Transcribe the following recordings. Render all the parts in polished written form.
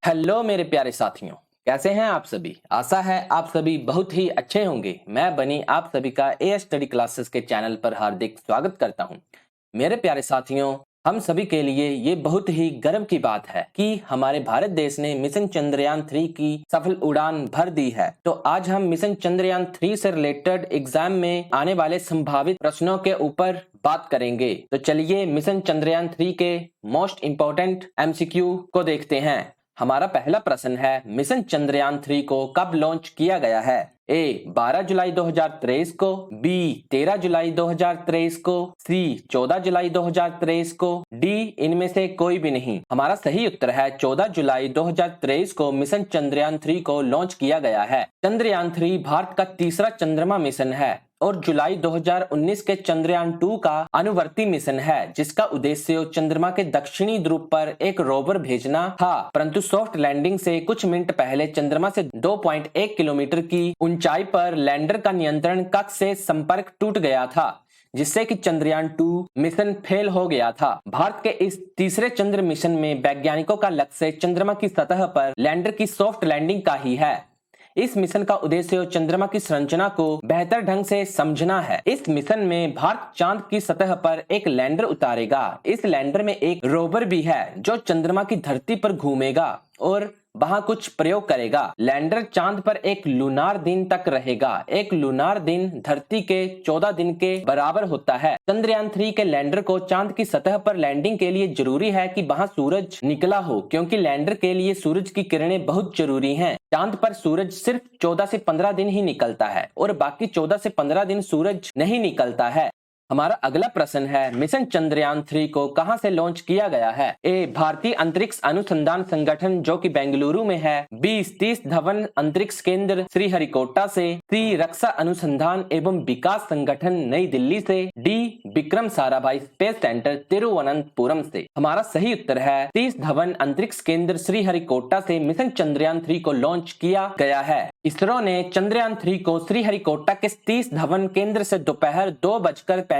Hello मेरे प्यारे साथियों, कैसे हैं आप सभी। आशा है आप सभी बहुत ही अच्छे होंगे। मैं बनी आप सभी का ए स्टडी क्लासेस के चैनल पर हार्दिक स्वागत करता हूं। मेरे प्यारे साथियों, हम सभी के लिए ये बहुत ही गर्व की बात है कि हमारे भारत देश ने मिशन चंद्रयान 3 की सफल उड़ान भर दी है। तो आज हम मिशन चंद्रयान 3 से रिलेटेड एग्जाम में आने वाले संभावित प्रश्नों के ऊपर बात करेंगे। तो चलिए मिशन चंद्रयान 3 के मोस्ट इंपोर्टेंट एमसीक्यू को देखते हैं। हमारा पहला प्रश्न है, मिशन चंद्रयान 3 को कब लॉन्च किया गया है। ए 12 जुलाई 2023 को, बी 13 जुलाई 2023 को, सी 14 जुलाई 2023 को, डी इनमें से कोई भी नहीं। हमारा सही उत्तर है 14 जुलाई 2023 को मिशन चंद्रयान 3 को लॉन्च किया गया है। चंद्रयान 3 भारत का तीसरा चंद्रमा मिशन है और जुलाई 2019 के चंद्रयान 2 का अनुवर्ती मिशन है, जिसका उद्देश्य चंद्रमा के दक्षिणी ध्रुव पर एक रोवर भेजना था। परंतु सॉफ्ट लैंडिंग से कुछ मिनट पहले चंद्रमा से 2.1 किलोमीटर की ऊंचाई पर लैंडर का नियंत्रण कक्ष से संपर्क टूट गया था, जिससे कि चंद्रयान 2 मिशन फेल हो गया था। भारत के इस तीसरे चंद्र मिशन में वैज्ञानिकों का लक्ष्य चंद्रमा की सतह पर लैंडर की सॉफ्ट लैंडिंग का ही है। इस मिशन का उद्देश्य चंद्रमा की संरचना को बेहतर ढंग से समझना है। इस मिशन में भारत चांद की सतह पर एक लैंडर उतारेगा। इस लैंडर में एक रोवर भी है जो चंद्रमा की धरती पर घूमेगा और वहां कुछ प्रयोग करेगा। लैंडर चांद पर एक लूनार दिन तक रहेगा। एक लूनार दिन धरती के 14 दिन के बराबर होता है। चंद्रयान 3 के लैंडर को चांद की सतह पर लैंडिंग के लिए जरूरी है कि वहां सूरज निकला हो, क्योंकि लैंडर के लिए सूरज की किरणें बहुत जरूरी हैं। चांद पर सूरज सिर्फ 14 से 15 दिन ही निकलता है और बाकी 14 से 15 दिन सूरज नहीं निकलता है। हमारा अगला प्रश्न है, मिशन चंद्रयान 3 को कहां से लॉन्च किया गया है। ए भारतीय अंतरिक्ष अनुसंधान संगठन जो कि बेंगलुरु में है, बी सतीश धवन अंतरिक्ष केंद्र श्रीहरिकोटा से, सी रक्षा अनुसंधान एवं विकास संगठन नई दिल्ली से, D Vikram Sarabhai space centre Thiruvananthapuram से। हमारा सही उत्तर है सतीश धवन अंतरिक्ष केंद्र श्रीहरिकोटा से मिशन चंद्रयान 3 को लॉन्च किया गया है। इसरो ने चंद्रयान 3 को श्रीहरिकोटा के सतीश धवन केंद्र से दोपहर 2:35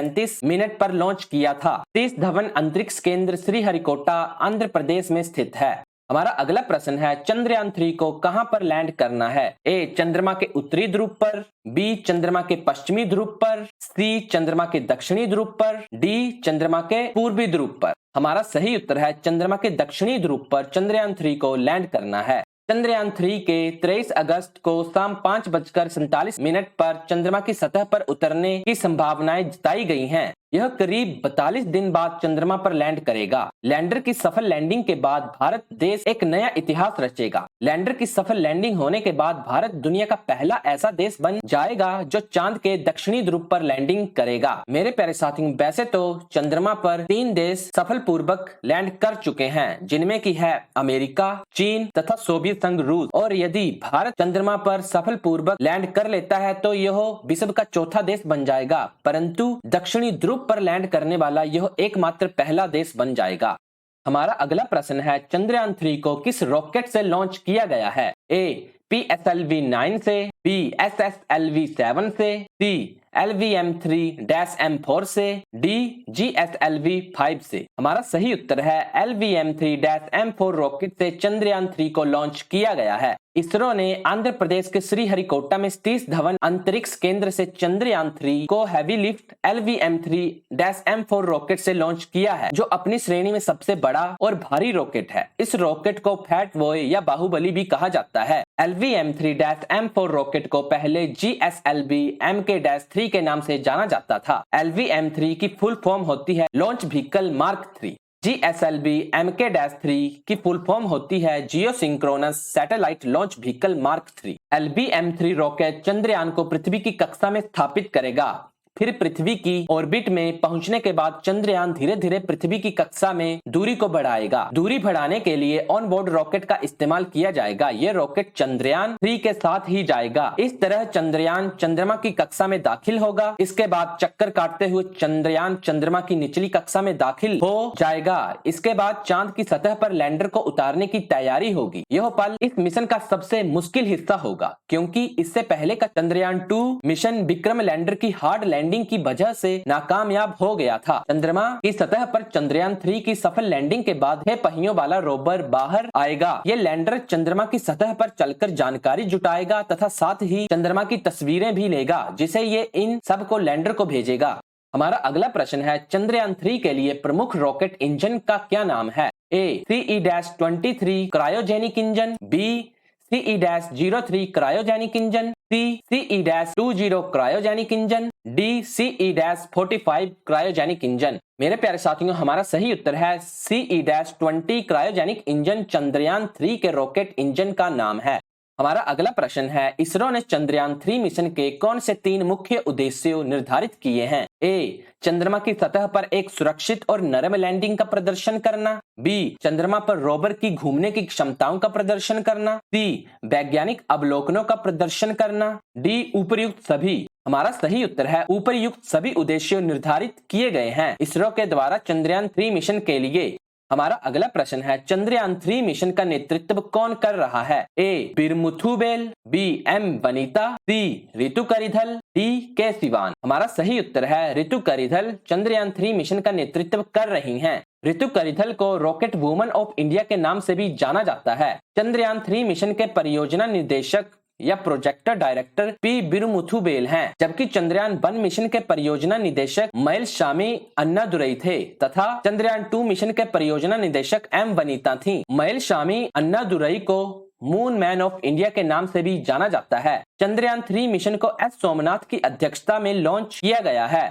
पर लॉन्च किया था। सतीश धवन अंतरिक्ष केंद्र श्रीहरिकोटा आंध्र प्रदेश में स्थित है। हमारा अगला प्रश्न है, चंद्रयान 3 को कहां पर लैंड करना है। ए चंद्रमा के उत्तरी ध्रुव पर, बी चंद्रमा के पश्चिमी ध्रुव पर, सी चंद्रमा के दक्षिणी ध्रुव पर, डी चंद्रमा के पूर्वी ध्रुव पर। हमारा सही उत्तर है चंद्रमा के दक्षिणी ध्रुव पर चंद्रयान 3 को लैंड करना है। चंद्रयान 3 के 23 अगस्त को शाम 5:47 पर चंद्रमा की सतह पर उतरने की संभावनाएं जताई गई हैं। यह करीब 42 दिन बाद चंद्रमा पर लैंड करेगा। लैंडर की सफल लैंडिंग के बाद भारत देश एक नया इतिहास रचेगा। लैंडर की सफल लैंडिंग होने के बाद भारत दुनिया का पहला ऐसा देश बन जाएगा जो चांद के दक्षिणी ध्रुव पर लैंडिंग करेगा। मेरे प्यारे साथियों, वैसे तो चंद्रमा पर 3 देश सफल पूर्वक लैंड कर चुके हैं, जिनमें की है अमेरिका, चीन तथा सोवियत संघ रूस। और यदि भारत चंद्रमा पर सफल पूर्वक लैंड कर लेता है तो यह विश्व का चौथा देश बन जाएगा। परंतु दक्षिणी ध्रुव पर लैंड करने वाला यह एकमात्र पहला देश बन जाएगा। हमारा अगला प्रश्न है, चंद्रयान 3 को किस रॉकेट से लॉन्च किया गया है। ए PSLV-9 से, बी SSLV-7 से, सी LVM-3-M4 से, डी GSLV-5 से। हमारा सही उत्तर है LVM-3-M4 रॉकेट से चंद्रयान 3 को लॉन्च किया गया है। इसरो ने आंध्र प्रदेश के श्रीहरिकोटा में सतीश धवन अंतरिक्ष केंद्र से चंद्रयान 3 को हैवी लिफ्ट LVM-3-M4 रॉकेट से लॉन्च किया है, जो अपनी श्रेणी में सबसे बड़ा और भारी रॉकेट है। इस रॉकेट को फैट बॉय या बाहुबली भी कहा जाता है। LVM-3-M4 रॉकेट को पहले GSLV Mk-3 के नाम से जाना जाता था। LVM-3 की फुल फॉर्म होती है launch vehicle mark 3। GSLV Mk-3 की फुल फॉर्म होती है geosynchronous satellite launch vehicle mark 3। LVM-3 rocket Chandrayaan को पृथ्वी की कक्षा में स्थापित करेगा। फिर पृथ्वी की ऑर्बिट में पहुंचने के बाद चंद्रयान धीरे धीरे पृथ्वी की कक्षा में दूरी को बढ़ाएगा। दूरी बढ़ाने के लिए ऑन बोर्ड रॉकेट का इस्तेमाल किया जाएगा। यह रॉकेट चंद्रयान 3 के साथ ही जाएगा। इस तरह चंद्रयान चंद्रमा की कक्षा में दाखिल होगा। इसके बाद चक्कर काटते हुए चंद्रयान चंद्रमा की निचली कक्षा में दाखिल हो जाएगा। इसके बाद चांद की सतह पर लैंडर को उतारने की तैयारी होगी। यह पल इस मिशन का सबसे मुश्किल हिस्सा होगा, क्योंकि इससे पहले का चंद्रयान 2 मिशन विक्रम लैंडर की हार्ड लैंडिंग लैंडिंग की वजह से नाकामयाब हो गया था। चंद्रमा की सतह पर चंद्रयान 3 की सफल लैंडिंग के बाद 6 पहियों वाला रोवर बाहर आएगा। ये लैंडर चंद्रमा की सतह पर चलकर जानकारी जुटाएगा तथा साथ ही चंद्रमा की तस्वीरें भी लेगा, जिसे ये इन सब को लैंडर को भेजेगा। हमारा अगला प्रश्न है, चंद्रयान 3 के लिए प्रमुख रॉकेट इंजन का क्या नाम है? A CE-23 cryogenic engine, B CE-03 cryogenic engine, C CE-20 cryogenic engine, D CE-45 cryogenic engine. मेरे प्यारे साथियों, हमारा सही उत्तर है CE-20 क्रायोजेनिक इंजन चंद्रयान 3 के रॉकेट इंजन का नाम है। हमारा अगला प्रश्न है, इसरो ने चंद्रयान 3 मिशन के कौन से 3 मुख्य उद्देश्य निर्धारित किए हैं? ए चंद्रमा की सतह पर एक सुरक्षित और नरम लैंडिंग का प्रदर्शन करना, बी चंद्रमा पर रोवर की घूमने की क्षमताओं का प्रदर्शन करना, सी वैज्ञानिक अवलोकनों का प्रदर्शन करना, डी उपयुक्त सभी। हमारा सही उत्तर है उपयुक्त सभी उद्देश्य निर्धारित किए गए हैं इसरो के द्वारा चंद्रयान 3 मिशन के लिए। हमारा अगला प्रश्न है, चंद्रयान 3 मिशन का नेतृत्व कौन कर रहा है? ए बिरमुथुबेल, बी एम वनीता, सी रितु करिधल, डी के सिवान। हमारा सही उत्तर है रितु करिधल चंद्रयान 3 मिशन का नेतृत्व कर रही हैं। रितु करिधल को रॉकेट वुमन ऑफ इंडिया के नाम से भी जाना जाता है। चंद्रयान 3 मिशन के परियोजना निदेशक या प्रोजेक्टर डायरेक्टर पी बिरुमुथुबेल हैं, जबकि चंद्रयान 1 मिशन के परियोजना निदेशक मइलस्वामी अन्नादुरई थे तथा चंद्रयान 2 मिशन के परियोजना निदेशक एम वनीता थीं। मइलस्वामी अन्नादुरई को मून मैन ऑफ इंडिया के नाम से भी जाना जाता है। चंद्रयान 3 मिशन को एस सोमनाथ की अध्यक्षता में लॉन्च किया गया है।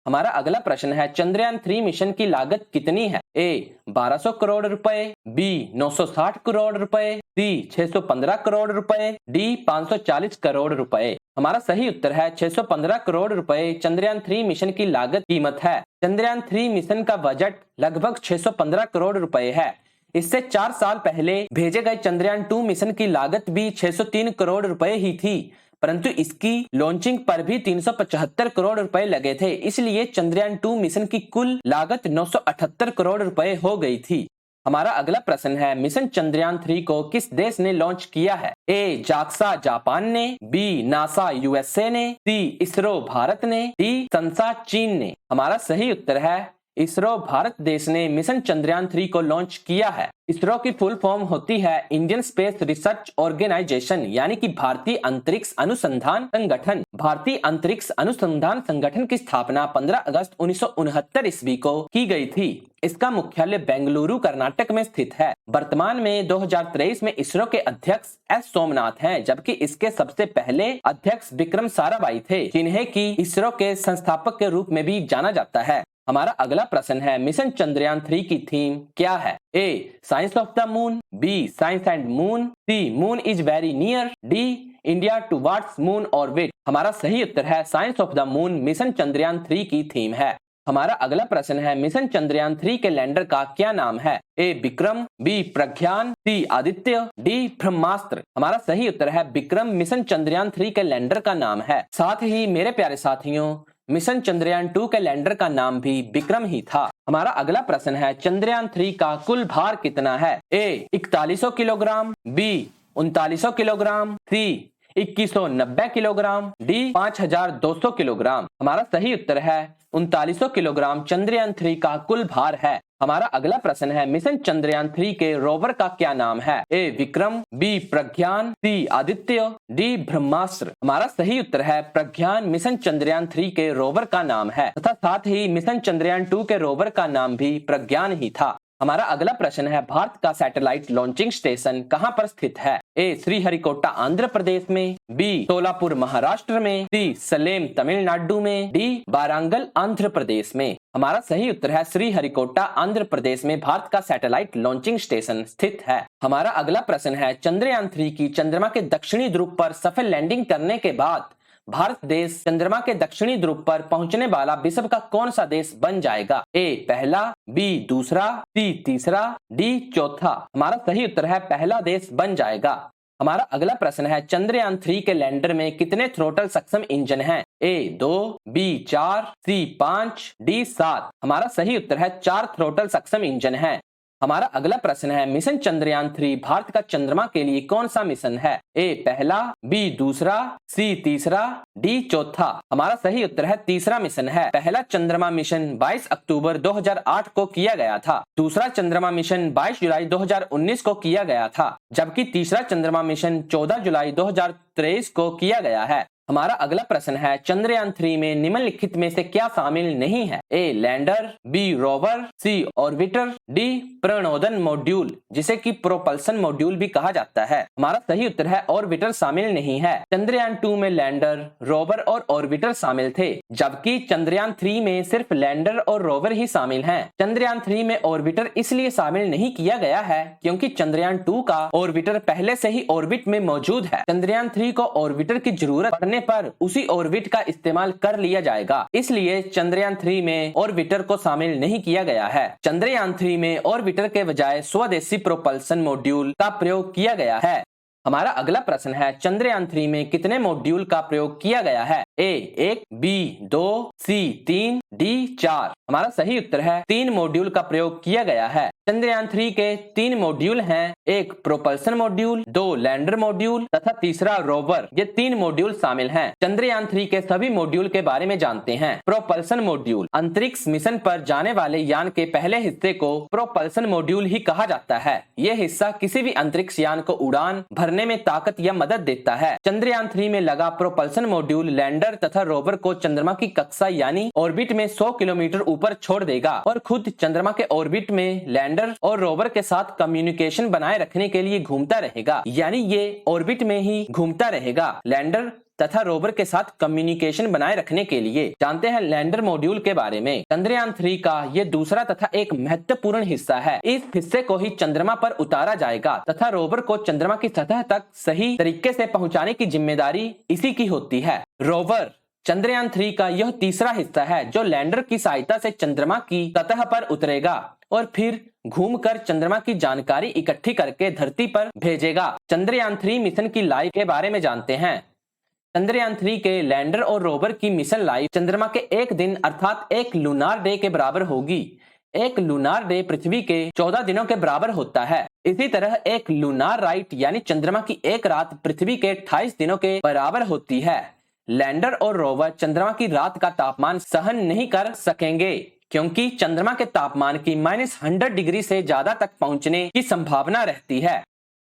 हमारा अगला प्रश्न है, चंद्रयान 3 मिशन की लागत कितनी है? ए 1200 करोड़ रुपए, बी 960 करोड़ रुपए, सी 615 करोड़ रुपए, डी 540 करोड़ रुपए। हमारा सही उत्तर है 615 करोड़ रुपए चंद्रयान 3 मिशन की लागत कीमत है। चंद्रयान 3 मिशन का बजट लगभग 615 करोड़ रुपए है। इससे 4 साल पहले भेजे गए चंद्रयान 2 मिशन की लागत भी 603 करोड़ रुपए ही थी, परंतु इसकी लॉन्चिंग पर भी 375 करोड़ रुपए लगे थे, इसलिए चंद्रयान 2 मिशन की कुल लागत 978 करोड़ रुपए हो गई थी। हमारा अगला प्रश्न है, मिशन चंद्रयान 3 को किस देश ने लॉन्च किया है? ए जाक्सा जापान ने, बी नासा USA ने, सी इसरो भारत ने, डी संसा चीन ने। हमारा सही उत्तर है इसरो भारत देश ने मिशन चंद्रयान 3 को लॉन्च किया है। इसरो की फुल फॉर्म होती है इंडियन स्पेस रिसर्च ऑर्गेनाइजेशन, यानी कि भारतीय अंतरिक्ष अनुसंधान संगठन। भारतीय अंतरिक्ष अनुसंधान संगठन की स्थापना 15 अगस्त 1969 ईस्वी को की गई थी। इसका मुख्यालय बेंगलुरु कर्नाटक में स्थित है। वर्तमान में 2023 में इसरो के अध्यक्ष एस सोमनाथ हैं, जबकि इसके सबसे पहले अध्यक्ष विक्रम साराभाई थे, जिन्हें की इसरो के संस्थापक के रूप में भी जाना जाता है। हमारा अगला प्रश्न है, मिशन चंद्रयान 3 की थीम क्या है? A science of the moon, B science and moon, C moon is very near, D India towards moon orbit. हमारा सही उत्तर है science of the moon mission Chandrayaan 3 की थीम है। हमारा अगला प्रश्न है, मिशन चंद्रयान 3 के लैंडर का क्या नाम है? ए विक्रम, बी प्रज्ञान, सी आदित्य, डी ब्रह्मास्त्र। हमारा सही उत्तर है विक्रम मिशन चंद्रयान 3 के लैंडर का नाम है। साथ ही मेरे प्यारे साथियों, मिशन चंद्रयान 2 के लैंडर का नाम भी विक्रम ही था। हमारा अगला प्रश्न है, चंद्रयान 3 का कुल भार कितना है? ए 4100 किलोग्राम, बी 3900 किलोग्राम, सी 2190 किलोग्राम, डी 5200 किलोग्राम। हमारा सही उत्तर है 3900 किलोग्राम चंद्रयान 3 का कुल भार है। हमारा अगला प्रश्न है, मिशन चंद्रयान 3 के रोवर का क्या नाम है? ए विक्रम, बी प्रज्ञान, सी आदित्य, डी ब्रह्मास्त्र। हमारा सही उत्तर है प्रज्ञान मिशन चंद्रयान 3 के रोवर का नाम है तथा साथ ही मिशन चंद्रयान 2 के रोवर का नाम भी प्रज्ञान ही था। हमारा अगला प्रश्न है, भारत का सैटेलाइट लॉन्चिंग स्टेशन कहां पर स्थित है? ए श्रीहरिकोटा आंध्र प्रदेश में, बी सोलापुर महाराष्ट्र में, सी सलेम तमिलनाडु में, डी वारंगल आंध्र प्रदेश में। हमारा सही उत्तर है श्रीहरिकोटा आंध्र प्रदेश में भारत का सैटेलाइट लॉन्चिंग स्टेशन स्थित है। हमारा अगला प्रश्न है, चंद्रयान 3 की चंद्रमा के दक्षिणी ध्रुव पर सफल लैंडिंग करने के बाद भारत देश चंद्रमा के दक्षिणी ध्रुव पर पहुंचने वाला विश्व का कौन सा देश बन जाएगा? ए पहला, बी दूसरा, सी तीसरा, डी चौथा। हमारा सही उत्तर है पहला देश बन जाएगा। हमारा अगला प्रश्न है, चंद्रयान 3 के लैंडर में कितने थ्रोटल सक्षम इंजन हैं? ए 2, बी 4, सी 5, डी 7। हमारा सही उत्तर है 4 थ्रोटल सक्षम इंजन हैं। हमारा अगला प्रश्न है मिशन चंद्रयान 3 भारत का चंद्रमा के लिए कौन सा मिशन है? ए पहला, बी दूसरा, सी तीसरा, डी चौथा। हमारा सही उत्तर है तीसरा मिशन है। पहला चंद्रमा मिशन 22 अक्टूबर 2008 को किया गया था। दूसरा चंद्रमा मिशन 22 जुलाई 2019 को किया गया था, जबकि तीसरा चंद्रमा मिशन 14 जुलाई 2023 को किया गया है। हमारा अगला प्रश्न है चंद्रयान 3 में निम्नलिखित में से क्या शामिल नहीं है? ए लैंडर, बी रोवर, सी ऑर्बिटर, डी प्रणोदन मॉड्यूल जिसे कि प्रोपल्सन मॉड्यूल भी कहा जाता है। हमारा सही उत्तर है ऑर्बिटर शामिल नहीं है। चंद्रयान 2 में लैंडर, रोवर और ऑर्बिटर शामिल थे, जबकि चंद्रयान 3 में सिर्फ लैंडर और रोवर ही शामिल हैं। चंद्रयान 3 में ऑर्बिटर इसलिए शामिल नहीं किया गया है क्योंकि चंद्रयान 2 का ऑर्बिटर पहले से ही ऑर्बिट में मौजूद है। चंद्रयान 3 को ऑर्बिटर की जरूरत पड़ने पर उसी ऑर्बिट का इस्तेमाल कर लिया जाएगा, इसलिए चंद्रयान 3 में ऑर्बिटर को शामिल नहीं किया गया है। चंद्रयान 3 में ऑर्बिटर के बजाय स्वदेशी प्रोपल्सन मॉड्यूल का प्रयोग किया गया है। हमारा अगला प्रश्न है चंद्रयान 3 में कितने मॉड्यूल का प्रयोग किया गया है? ए 1, बी 2, सी 3, डी 4। हमारा सही उत्तर है 3 मॉड्यूल का प्रयोग किया गया है। चंद्रयान 3 के 3 मॉड्यूल हैं, एक प्रोपल्सन मॉड्यूल, 2 लैंडर मॉड्यूल तथा तीसरा रोवर। ये 3 मॉड्यूल शामिल हैं। चंद्रयान 3 के सभी मॉड्यूल के बारे में जानते हैं। प्रोपल्सन मॉड्यूल अंतरिक्ष मिशन पर जाने वाले यान के पहले हिस्से को प्रोपल्सन मॉड्यूल ही कहा जाता है। यह हिस्सा किसी भी अंतरिक्ष यान को उड़ान भरने में ताकत या मदद देता है। चंद्रयान 3 में लगा प्रोपल्सन मॉड्यूल लैंडर तथा रोवर को चंद्रमा की कक्षा यानी ऑर्बिट में 100 किलोमीटर ऊपर छोड़ देगा और खुद चंद्रमा के ऑर्बिट में लैंडर और रोवर के साथ कम्युनिकेशन बनाए रखने के लिए घूमता रहेगा, यानी ये ऑर्बिट में ही घूमता रहेगा लैंडर तथा रोवर के साथ कम्युनिकेशन बनाए रखने के लिए। जानते हैं लैंडर मॉड्यूल के बारे में। चंद्रयान 3 का ये दूसरा तथा एक महत्वपूर्ण हिस्सा है। इस हिस्से को ही चंद्रमा पर उतारा जाएगा तथा रोवर को चंद्रमा की सतह तक सही तरीके से पहुंचाने की जिम्मेदारी इसी की होती है। रोवर चंद्रयान 3 का यह तीसरा हिस्सा है जो लैंडर की सहायता से चंद्रमा की सतह पर उतरेगा और फिर घूमकर चंद्रमा की जानकारी इकट्ठी करके धरती पर भेजेगा। चंद्रयान 3 मिशन की लाइफ के बारे में जानते हैं। चंद्रयान 3 के लैंडर और रोवर की मिशन लाइफ चंद्रमा के एक दिन अर्थात एक लूनार डे के बराबर होगी। एक लूनार डे पृथ्वी के 14 दिनों के बराबर होता है। इसी तरह एक लूनार राइट यानी चंद्रमा की एक रात पृथ्वी के 28 दिनों के बराबर होती है। लैंडर और रोवर चंद्रमा की रात का तापमान सहन नहीं कर सकेंगे क्योंकि चंद्रमा के तापमान की -100 डिग्री से ज्यादा तक पहुंचने की संभावना रहती है।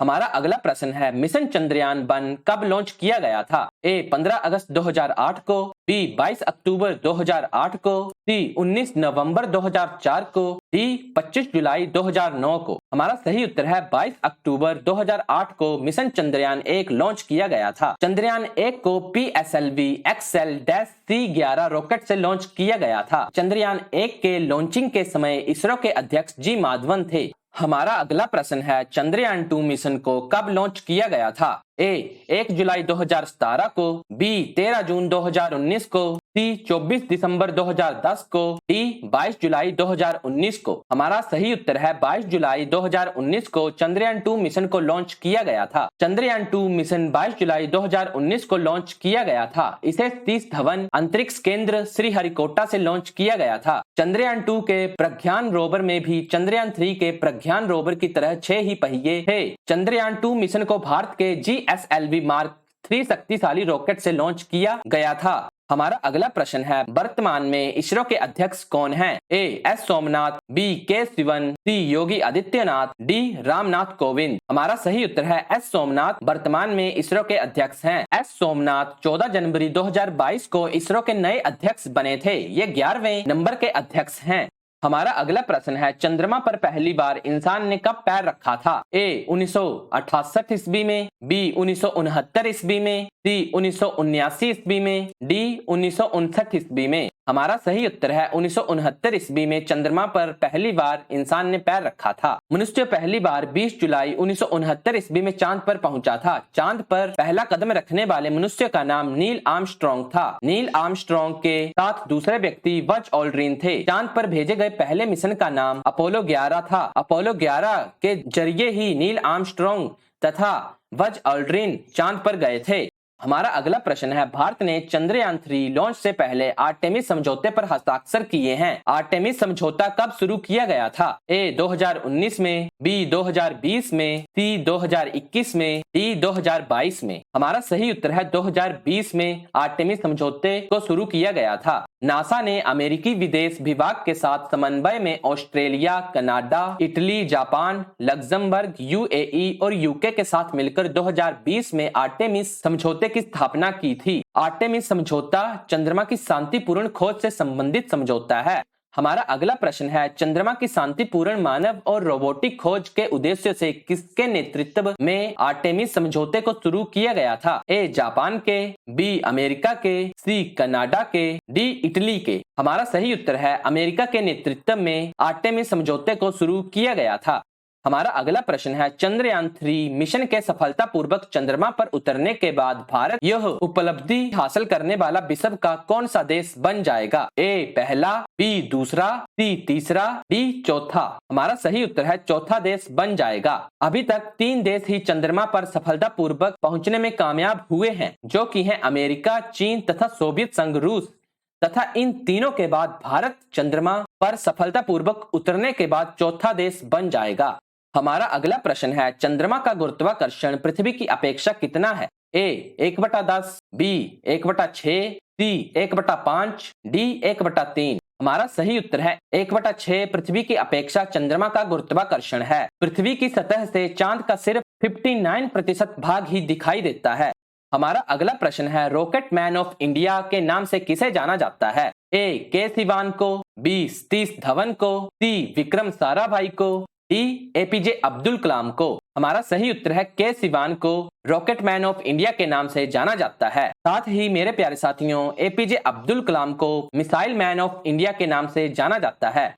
हमारा अगला प्रश्न है मिशन चंद्रयान 1 कब लॉन्च किया गया था? ए 15 अगस्त 2008 को, बी 22 अक्टूबर 2008 को, सी 19 नवंबर 2004 को, डी 25 जुलाई 2009 को। हमारा सही उत्तर है 22 अक्टूबर 2008 को मिशन चंद्रयान 1 लॉन्च किया गया था। चंद्रयान 1 को PSLV XL-C11 रॉकेट से लॉन्च किया गया था। चंद्रयान 1 के लॉन्चिंग के समय इसरो के अध्यक्ष जी माधवन थे। हमारा अगला प्रश्न है चंद्रयान 2 मिशन को कब लॉन्च किया गया था? ए 1 जुलाई 2017 को, बी 13 जून 2019 को, सी 24 दिसंबर 2010 को, डी 22 जुलाई 2019 को। हमारा सही उत्तर है 22 जुलाई 2019 को चंद्रयान 2 मिशन को लॉन्च किया गया था। चंद्रयान 2 मिशन 22 जुलाई 2019 को लॉन्च किया गया था। इसे सतीश धवन अंतरिक्ष केंद्र श्रीहरिकोटा से लॉन्च किया गया था। चंद्रयान 2 के प्रज्ञान रोवर में भी चंद्रयान 3 के प्रज्ञान रोवर की तरह 6 ही पहिए थे। चंद्रयान 2 मिशन को भारत के GSLV मार्क 3 शक्तिशाली रॉकेट से लॉन्च किया गया था। हमारा अगला प्रश्न है वर्तमान में इसरो के अध्यक्ष कौन हैं? ए एस सोमनाथ, बी के सिवन, सी योगी आदित्यनाथ, डी रामनाथ कोविंद। हमारा सही उत्तर है एस सोमनाथ वर्तमान में इसरो के अध्यक्ष हैं। एस सोमनाथ 14 जनवरी 2022 को इसरो के नए अध्यक्ष बने थे। ये 11वें नंबर के अध्यक्ष हैं। हमारा अगला प्रश्न है चंद्रमा पर पहली बार इंसान ने कब पैर रखा था? ए 1968 ईस्वी में, बी 1969 ईस्वी में, सी 1979 ईस्वी में, डी 1959 ईस्वी में। हमारा सही उत्तर है 1969 ईस्वी में चंद्रमा पर पहली बार इंसान ने पैर रखा था। मनुष्य पहली बार 20 जुलाई 1969 ईस्वी में चांद पर पहुंचा था। चांद पर पहला कदम रखने वाले मनुष्य का नाम नील आर्मस्ट्रॉन्ग था। नील आर्मस्ट्रॉन्ग के साथ दूसरे व्यक्ति बज ऑल्ड्रिन थे। चांद पर भेजे गए पहले मिशन का नाम अपोलो 11 था। अपोलो 11 के जरिए ही नील आर्मस्ट्रॉन्ग तथा बज ऑल्ड्रिन चांद पर गए थे। हमारा अगला प्रश्न है, भारत ने चंद्रयान 3 लॉन्च से पहले आर्टेमिस समझौते पर हस्ताक्षर किए हैं। आर्टेमिस समझौता कब शुरू किया गया था? ए 2019 में, बी 2020 में, सी 2021 में, डी 2022 में। हमारा सही उत्तर है 2020 में आर्टेमिस समझौते को शुरू किया गया था। नासा ने अमेरिकी विदेश विभाग के साथ समन्वय में Australia, Canada, Italy, Japan, Luxembourg, UAE और यूके के साथ मिलकर 2020 में आर्टेमिस समझौते की स्थापना की थी। आर्टेमिस समझौता चंद्रमा की शांतिपूर्ण खोज से संबंधित समझौता है। हमारा अगला प्रश्न है, चंद्रमा की शांतिपूर्ण मानव और रोबोटिक खोज के उद्देश्य से किसके नेतृत्व में आर्टेमिस समझौते को शुरू किया गया था? ए जापान के, बी अमेरिका के, सी कनाडा के, डी इटली के। हमारा सही उत्तर है अमेरिका के नेतृत्व में आर्टेमिस समझौते को शुरू किया गया था। हमारा अगला प्रश्न है, चंद्रयान 3 मिशन के सफलतापूर्वक चंद्रमा पर उतरने के बाद भारत यह उपलब्धि हासिल करने वाला विश्व का कौन सा देश बन जाएगा? ए पहला, बी दूसरा, सी तीसरा, डी चौथा। हमारा सही उत्तर है चौथा देश बन जाएगा। अभी तक 3 देश ही चंद्रमा पर सफलतापूर्वक पहुंचने में कामयाब हुए हैं, जो कि हैं अमेरिका, चीन तथा सोवियत संघ रूस, तथा इन तीनों के बाद भारत चंद्रमा पर सफलतापूर्वक उतरने के बाद चौथा देश बन जाएगा। हमारा अगला प्रश्न है, चंद्रमा का गुरुत्वाकर्षण पृथ्वी की अपेक्षा कितना है? ए 1/10, बी 1/6, सी 1/5, डी 1/3। हमारा सही उत्तर है 1/6 पृथ्वी की अपेक्षा चंद्रमा का गुरुत्वाकर्षण है। पृथ्वी की सतह से चांद का सिर्फ 59% भाग ही दिखाई देता है। हमारा अगला प्रश्न है, रॉकेट मैन ऑफ इंडिया के नाम से किसे जाना जाता है? ए के सिवान को, बी सतीश धवन को, सी विक्रम साराभाई को, डी एपीजे अब्दुल कलाम को। हमारा सही उत्तर है के सिवान को रॉकेट मैन ऑफ इंडिया के नाम से जाना जाता है। साथ ही मेरे प्यारे साथियों, एपीजे अब्दुल कलाम को मिसाइल मैन ऑफ इंडिया के नाम से जाना जाता है।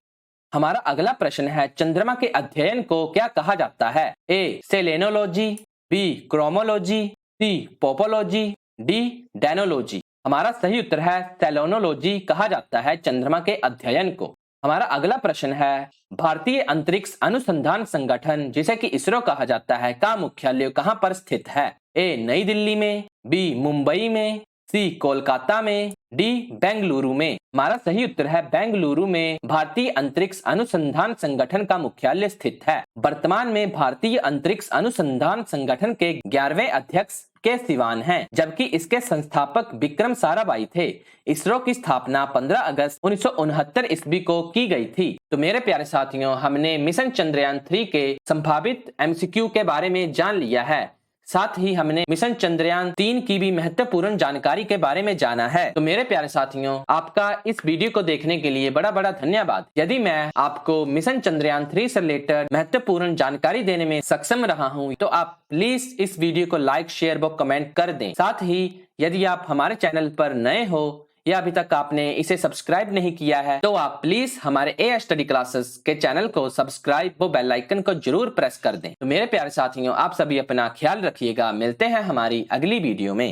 हमारा अगला प्रश्न है, चंद्रमा के अध्ययन को क्या कहा जाता है? ए सेलेनोलॉजी, बी क्रोमोलॉजी, सी पोपोलॉजी, डी डेनोलॉजी। हमारा सही उत्तर है सेलेनोलॉजी कहा जाता है चंद्रमा के अध्ययन को। हमारा अगला प्रश्न है, भारतीय अंतरिक्ष अनुसंधान संगठन जिसे कि इसरो कहा जाता है का मुख्यालय कहां पर स्थित है? ए नई दिल्ली में, बी मुंबई में, सी कोलकाता में, डी बेंगलुरु में। हमारा सही उत्तर है बेंगलुरु में भारतीय अंतरिक्ष अनुसंधान संगठन का मुख्यालय स्थित है। वर्तमान में भारतीय अंतरिक्ष अनुसंधान संगठन के 11वें अध्यक्ष के सिवान हैं, जबकि इसके संस्थापक विक्रम साराभाई थे। इसरो की स्थापना 15 अगस्त 1969 ईस्वी को की गई थी। तो मेरे प्यारे साथियों, हमने मिशन चंद्रयान 3 के संभावित एमसीक्यू के बारे में जान लिया है। साथ ही हमने मिशन चंद्रयान 3 की भी महत्वपूर्ण जानकारी के बारे में जाना है। तो मेरे प्यारे साथियों, आपका इस वीडियो को देखने के लिए बड़ा बड़ा धन्यवाद। यदि मैं आपको मिशन चंद्रयान 3 से रिलेटेड महत्वपूर्ण जानकारी देने में सक्षम रहा हूं, तो आप प्लीज इस वीडियो को लाइक, शेयर व कमेंट कर दें। साथ ही यदि आप हमारे चैनल पर नए हो या अभी तक आपने इसे सब्सक्राइब नहीं किया है, तो आप प्लीज हमारे ए स्टडी क्लासेस के चैनल को सब्सक्राइब व बेल आइकन को जरूर प्रेस कर दें। तो मेरे प्यारे साथियों, आप सभी अपना ख्याल रखिएगा। मिलते हैं हमारी अगली वीडियो में।